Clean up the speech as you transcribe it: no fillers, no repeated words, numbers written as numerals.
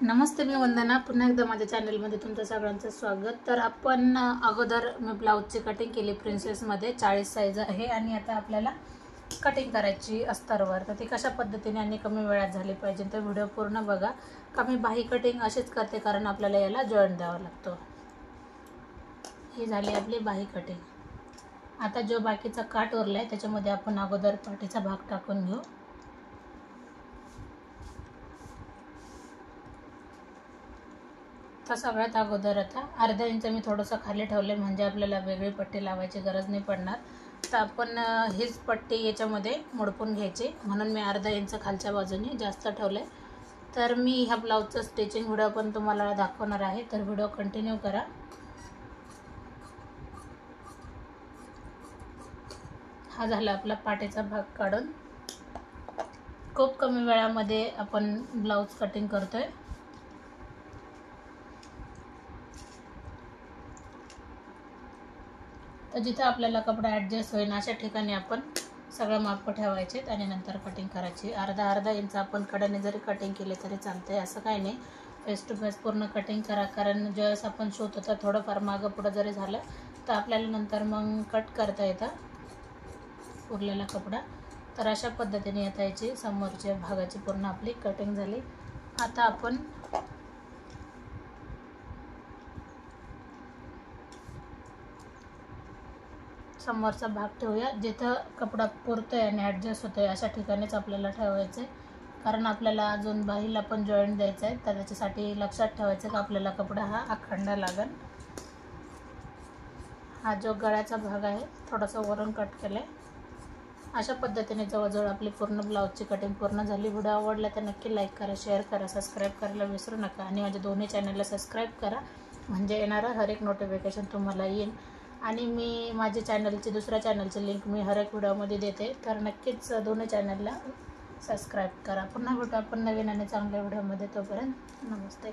नमस्ते, मी वंदना. पुन्हा एकदा माझ्या चॅनलमध्ये तुमचं सगळ्यांचं स्वागत. तर आपण अगोदर मी ब्लाऊजची कटिंग केली प्रिन्सेसमध्ये 40 साईज आहे आणि आता आपल्याला कटिंग करायची अस्तरवर. तर ती कशा पद्धतीने आणि कमी वेळात झाली पाहिजे तर व्हिडिओ पूर्ण बघा. कमी बाही कटिंग अशीच करते कारण आपल्याला याला जॉईंट द्यावा लागतो. ही झाली आपली बाही कटिंग. आता जो बाकीचा काट उरला आहे त्याच्यामध्ये आपण अगोदर पाठीचा भाग टाकून घेऊ. तर सगळ्यात अगोदर आता अर्धा इंच मी थोडंसं खाली ठेवले म्हणजे आपल्याला वेगळी पट्टी लावायची गरज नाही पडणार. तर आपण हीच पट्टी याच्यामध्ये मोडपून घ्यायची म्हणून मी अर्धा इंच खालच्या बाजूने जास्त ठेवले. तर मी ह्या ब्लाऊजचं स्टिचिंग व्हिडिओ पण तुम्हाला दाखवणार आहे, तर व्हिडिओ कंटिन्यू करा. हा झाला आपला पाठीचा भाग काढून. खूप कमी वेळामध्ये आपण ब्लाऊज कटिंग करतोय. तर जिथे आपल्याला कपडा ॲडजस्ट होईल अशा ठिकाणी आपण सगळं माप ठेवायचे आणि नंतर कटिंग करायची. अर्धा इंच आपण कडेने जरी कटिंग केले तरी चालते, असं काही नाही. फेस टू फेस पूर्ण कटिंग करा, कारण ज्यावेळेस आपण शिवतो तर थोडंफार मागं पुढं जरी झालं तर आपल्याला नंतर मग कट करता येतं उरलेला कपडा. तर अशा पद्धतीने आता याची समोरच्या भागाची पूर्ण आपली कटिंग झाली. आता आपण समोरचा भाग ठेवूया. जिथं कपडा पुरतोय आणि ॲडजस्ट होतोय अशा ठिकाणीच आपल्याला ठेवायचं आहे, कारण आपल्याला अजून बाहीला पण जॉईंट द्यायचं आहे. तर त्याच्यासाठी लक्षात ठेवायचं की आपल्याला कपडा हा अखंड लागेल. हा जो गळ्याचा भाग आहे थोडासा वरून कट केला आहे. अशा पद्धतीने जवळजवळ आपली पूर्ण ब्लाऊजची कटिंग पूर्ण झाली. व्हिडिओ आवडला तर नक्की लाईक करा, शेअर करा, सबस्क्राईब करायला विसरू नका आणि माझ्या दोन्ही चॅनलला सबस्क्राईब करा म्हणजे येणारं हर एक नोटिफिकेशन तुम्हाला येईल. आणि मी माझ्या चॅनलची दुसऱ्या चॅनलची लिंक मी हर एक व्हिडिओमध्ये देते, तर नक्कीच दोन्ही चॅनलला सबस्क्राईब करा. पुन्हा भेटू आपण नवीन आणि चांगल्या व्हिडिओमध्ये. तोपर्यंत नमस्ते.